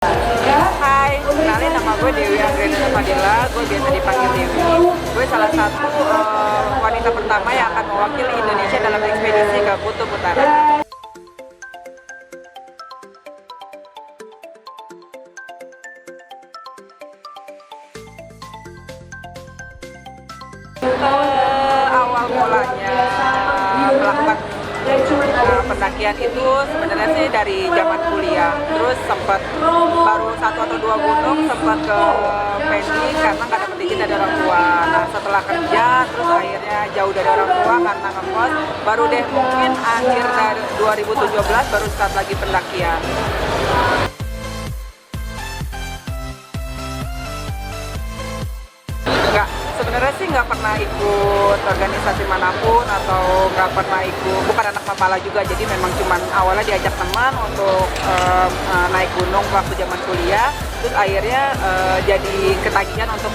Hai, kenalin nama gue Dewi Andriana Fadila, gue biasa dipanggil Dewi. Gue salah satu wanita pertama yang akan mewakili Indonesia dalam ekspedisi ke Kutub Utara. Awal mulanya melakukan pendakian itu sebenarnya sih dari zaman kuliah, terus sempat baru 1 atau 2 gunung sempat ke pending karena nggak dapet izin dari orang tua. Nah setelah kerja terus akhirnya jauh dari orang tua karena ngekos, baru deh mungkin akhir dari 2017 baru start lagi pendakian. Nggak, sebenarnya sih nggak pernah ikut organisasi manapun atau nggak pernah ikut, bukan anak mapala juga, jadi memang cuman awalnya diajak teman untuk naik gunung waktu zaman kuliah, terus akhirnya jadi ketagihan untuk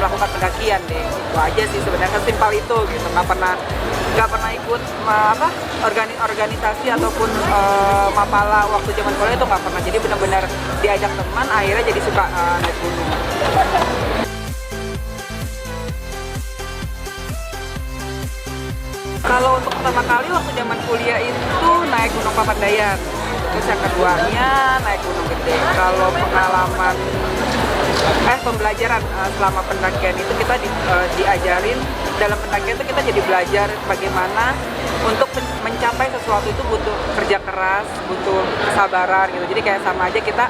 melakukan pendakian deh. Itu aja sih sebenarnya, sesimpel itu gitu. Nggak pernah ikut organisasi ataupun mapala waktu zaman kuliah, itu nggak pernah. Jadi benar-benar diajak teman, akhirnya jadi suka naik gunung. Kalau untuk pertama kali waktu zaman kuliah itu naik Gunung Papandayan, terus yang keduanya naik Gunung Gede. Kalau pengalaman pembelajaran selama pendakian itu kita diajarin, dalam pendakian itu kita jadi belajar bagaimana untuk mencapai sesuatu itu butuh kerja keras, butuh kesabaran gitu. Jadi kayak sama aja kita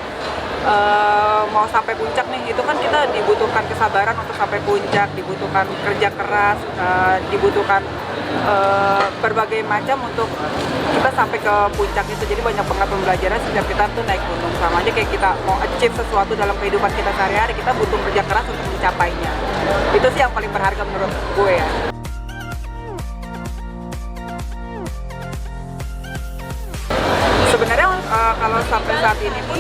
mau sampai puncak nih, itu kan kita dibutuhkan kesabaran untuk sampai puncak, dibutuhkan kerja keras, dibutuhkan berbagai macam untuk kita sampai ke puncak itu. Jadi banyak banget pembelajaran setiap kita tuh naik gunung. Sama aja kayak kita mau achieve sesuatu dalam kehidupan kita sehari-hari, kita butuh kerja keras untuk mencapainya. Itu sih yang paling berharga menurut gue ya. Sebenarnya kalau sampai saat ini pun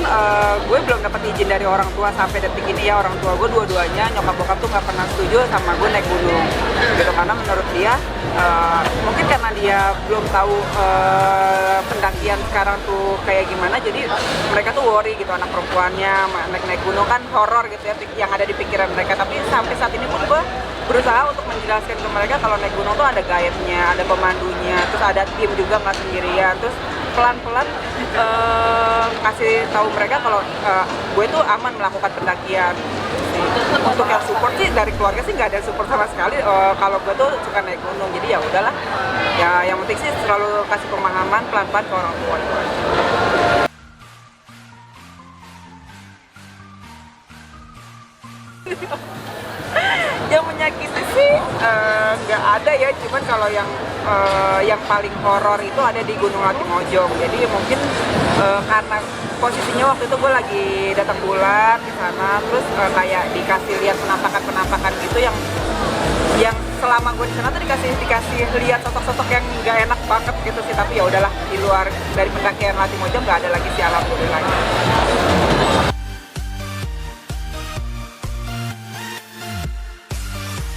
gue belum dapat izin dari orang tua sampai detik ini ya. Orang tua gue dua-duanya, nyokap bokap tuh nggak pernah setuju sama gue naik gunung gitu, karena menurut dia mungkin karena dia belum tahu pendakian sekarang tuh kayak gimana, jadi mereka tuh worry gitu, anak perempuannya naik gunung kan horor gitu ya yang ada di pikiran mereka. Tapi sampai saat ini pun gue berusaha untuk menjelaskan ke mereka kalau naik gunung tuh ada guide-nya, ada pemandunya, terus ada tim juga, nggak sendirian. Terus pelan-pelan kasih tahu mereka kalau gue tuh aman melakukan pendakian. Untuk yang support sih dari keluarga sih nggak ada support sama sekali kalau gue tuh suka naik gunung, jadi ya udahlah ya, yang penting sih selalu kasih pemahaman pelan-pelan ke orang tua itu aja. Yang menyakiti sih nggak ada ya, cuman kalau yang paling horor itu ada di Gunung Latimojong. Jadi mungkin karena posisinya waktu itu gue lagi datang bulan di sana, terus kayak dikasih lihat penampakan gitu yang selama gue di sana tuh dikasih lihat sosok-sosok yang nggak enak banget gitu sih. Tapi ya udahlah, di luar dari pendakian Latimojong nggak ada lagi sih, alhamdulillahnya.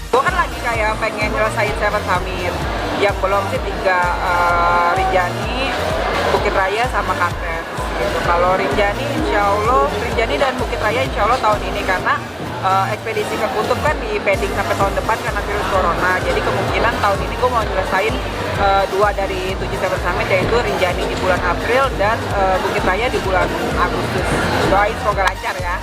Gue kan lagi kayak pengen nyelesain Seven Summit, yang belum sih 3 Rinjani, Bukit Raya sama Kates gitu. Kalau Rinjani dan Bukit Raya insya Allah tahun ini, karena ekspedisi ke Kutub kan di pending sampai tahun depan karena virus corona. Jadi kemungkinan tahun ini gue mau nyelesain 2 dari 7 Seven Summit, yaitu Rinjani di bulan April dan Bukit Raya di bulan Agustus. Doain semoga lancar ya.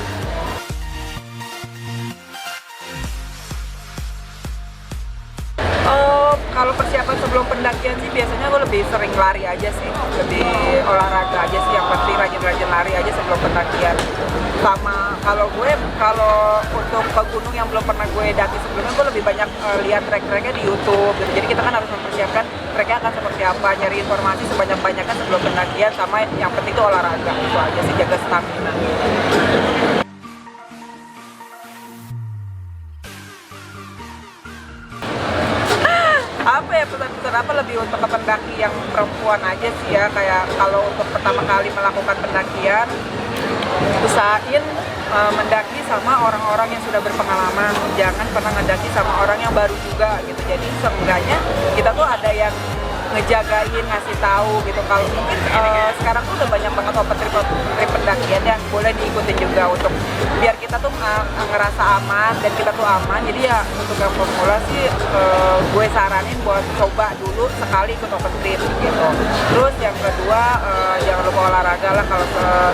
Kalau persiapan sebelum pendakian sih biasanya gue lebih sering lari aja sih, lebih olahraga aja sih, yang penting rajin-rajin lari aja sebelum pendakian. Sama kalau untuk ke gunung yang belum pernah gue daki sebelumnya, gue lebih banyak lihat trek-treknya di YouTube gitu. Jadi kita kan harus mempersiapkan treknya akan seperti apa, nyari informasi sebanyak-banyaknya sebelum pendakian. Sama yang penting itu olahraga, itu aja sih, jaga stamina. Apa ya, pesan-pesan apa lebih untuk ke pendaki yang perempuan aja sih ya. Kayak kalau untuk pertama kali melakukan pendakian, usahain mendaki sama orang-orang yang sudah berpengalaman, jangan pernah mendaki sama orang yang baru juga gitu. Jadi seenggaknya kita tuh ada yang ngejagain, ngasih tahu gitu. Kalau mungkin sekarang tuh udah banyak banget open trip pendakian yang boleh diikutin juga untuk biar kita tuh ngerasa aman dan kita tuh aman. Jadi ya untuk yang pemula sih gue saranin buat coba dulu sekali ikut open trip gitu. Terus yang kedua jangan lupa olahraga lah kalau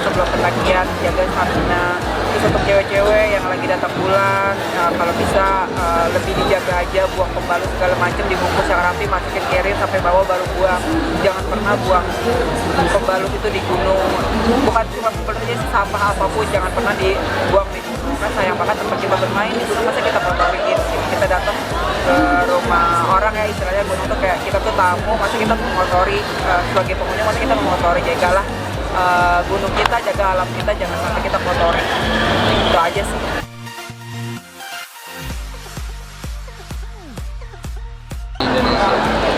sebelum pendakian, jaga stamina. Terus untuk cewek-cewek yang lagi datang bulan, kalau bisa lebih dijaga aja, buang pembalut segala macam, dibungkus yang rapi, masukin carrier sampai bawah baru buang. Jangan pernah buang pembalut itu di gunung. Bukan cuma pembalut aja sih, sampah apapun jangan pernah dibuang di gunung. Kan sayang banget tempat kita bermain di gunung, masa kita kotorin. Kita datang ke rumah orang ya, istilahnya gunung tuh kayak kita tuh tamu, masa kita mengotori sebagai pengunjung, masa kita mengotori. Jagalah gunung kita, jaga alam kita, jangan sampai kita kotorin. Itu aja sih.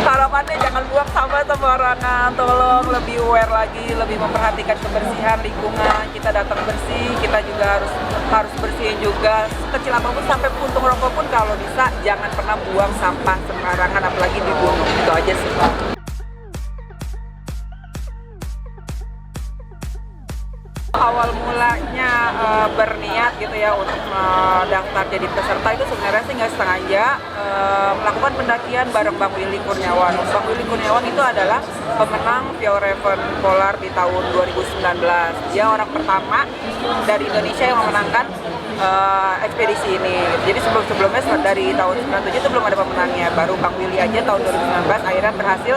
Harapannya jangan buang sampah sembarangan, tolong lebih aware lagi, lebih memperhatikan kebersihan lingkungan. Kita datang bersih, kita juga harus bersihin juga. Kecil apapun sampai puntung rokok pun kalau bisa jangan pernah buang sampah sembarangan, apalagi di gunung. Itu aja sih. Awal mulanya berniat gitu ya untuk daftar jadi peserta itu sebenarnya sih nggak sengaja melakukan pendakian bareng Bang Willy Kurniawan. Bang Willy Kurniawan itu adalah pemenang Fjordreven Polar di tahun 2019. Dia orang pertama dari Indonesia yang memenangkan ekspedisi ini. Jadi sebelumnya dari tahun 97 itu belum ada pemenangnya. Baru Bang Willy aja tahun 2019 akhirnya berhasil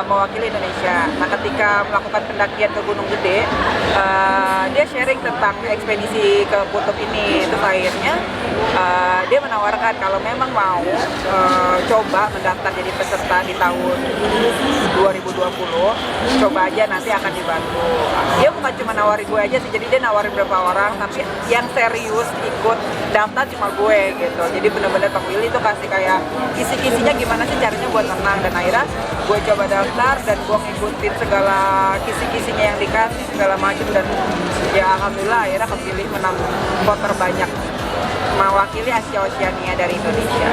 mewakili Indonesia. Nah, ketika melakukan pendakian ke Gunung Gede, dia sharing tentang ekspedisi ke kutub ini. Terus akhirnya dia menawarkan kalau memang mau coba mendaftar jadi peserta di tahun 2020, coba aja nanti akan dibantu. Dia bukan cuma nawarin gue aja sih, jadi dia nawarin beberapa orang, tapi yang serius ikut daftar cuma gue gitu. Jadi bener-bener Bang Willy itu kasih kayak kisi-kisinya gimana sih caranya buat tenang, dan akhirnya gue coba daftar dan gue ngikutin segala kisi-kisinya yang dikasih segala macam, dan ya alhamdulillah akhirnya kepilih menang pot terbanyak mewakili Asia Oceania dari Indonesia.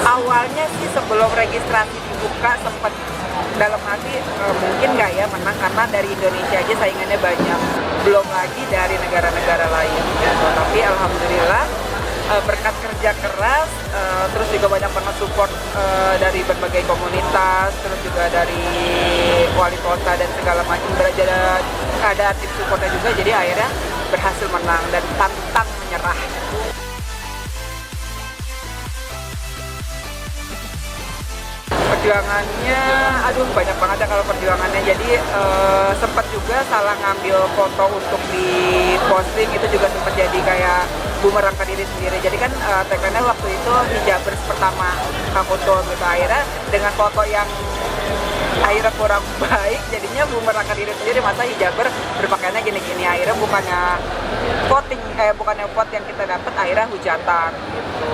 Awalnya sih sebelum registrasi dibuka sempat dalam hati mungkin nggak ya menang, karena dari Indonesia aja saingannya banyak, belum lagi dari negara-negara lain gitu. Tapi alhamdulillah berkat kerja keras, terus juga banyak banget support dari berbagai komunitas, terus juga dari wali kota dan segala macam, ada tim supportnya juga, jadi akhirnya berhasil menang dan pantang menyerah. Perjuangannya, aduh banyak banget ya kalau perjuangannya. Jadi sempat juga salah ngambil foto untuk di posting, itu juga sempat jadi kayak bumerang ke diri sendiri. Jadi kan tagline-nya waktu itu hijabers pertama Kakuto gitu. Akhirnya dengan foto yang akhirnya kurang baik, jadinya bumerang ke diri sendiri, masa hijaber berpakaiannya gini-gini. Akhirnya bukannya vote yang kita dapat, akhirnya hujatan gitu.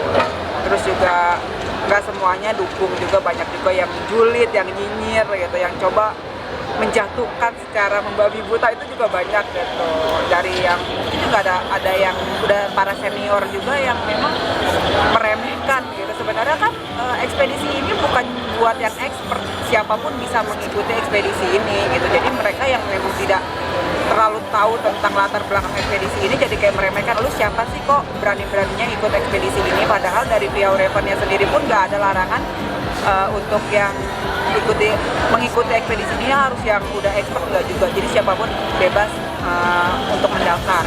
Terus juga nggak semuanya dukung, juga banyak juga yang julid, yang nyinyir gitu, yang coba menjatuhkan secara membabi buta, itu juga banyak gitu. Dari yang itu juga ada yang udah para senior juga yang memang meremehkan gitu. Sebenarnya kan ekspedisi ini bukan buat yang expert, siapapun bisa mengikuti ekspedisi ini gitu. Jadi mereka yang memang tidak terlalu tahu tentang latar belakang ekspedisi ini jadi kayak meremehkan, lu siapa sih kok berani-beraninya ikut ekspedisi ini, padahal dari Fjordrevennya sendiri pun nggak ada larangan untuk yang mengikuti ekspedisi ini harus yang udah expert, nggak juga. Jadi siapapun bebas untuk mendaftar.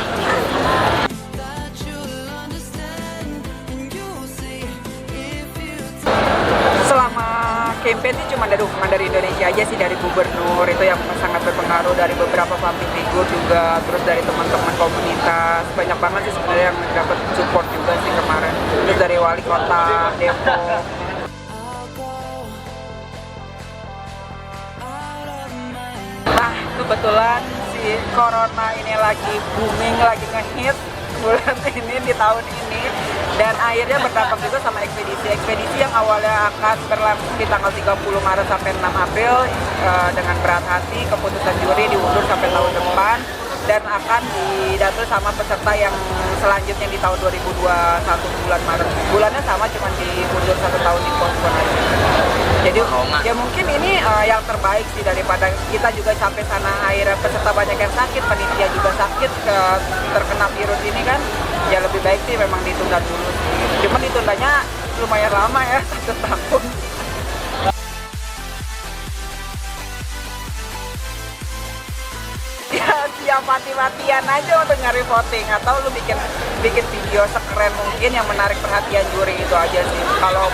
Selama campaign sih cuma ada dukungan dari Indonesia aja sih, dari gubernur itu yang sangat berpengaruh, dari beberapa public figure juga, terus dari teman-teman komunitas, banyak banget sih sebenarnya yang dapat support juga sih kemarin. Terus dari wali kota Depok. Nah kebetulan si corona ini lagi booming, lagi ngehit bulan ini di tahun ini, dan akhirnya berdampak juga sama ekspedisi yang awalnya akan berlangsung di tanggal 30 Maret sampai 6 April. Dengan berat hati keputusan juri diundur sampai tahun depan. dan akan didampil sama peserta yang selanjutnya di tahun 2021 bulan Maret. Bulannya sama, cuma diundur 1 tahun di postpone aja. Jadi ya mungkin ini yang terbaik sih, daripada kita juga sampai sana akhirnya peserta banyak yang sakit, panitia juga sakit terkena virus ini kan. Ya lebih baik sih memang ditunda dulu. Cuma ditundanya lumayan lama ya, 1 tahun. Ya siap mati-matian aja untuk nyari voting, atau lu bikin video sekeren mungkin yang menarik perhatian juri, itu aja sih. Kalau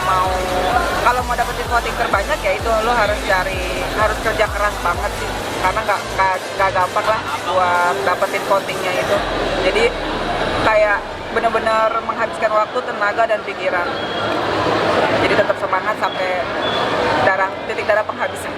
mau dapetin voting terbanyak ya itu lu harus kerja keras banget sih, karena nggak gampang lah buat dapetin votingnya itu. Jadi kayak bener-bener menghabiskan waktu, tenaga, dan pikiran. Jadi tetap semangat sampai titik darah penghabisan.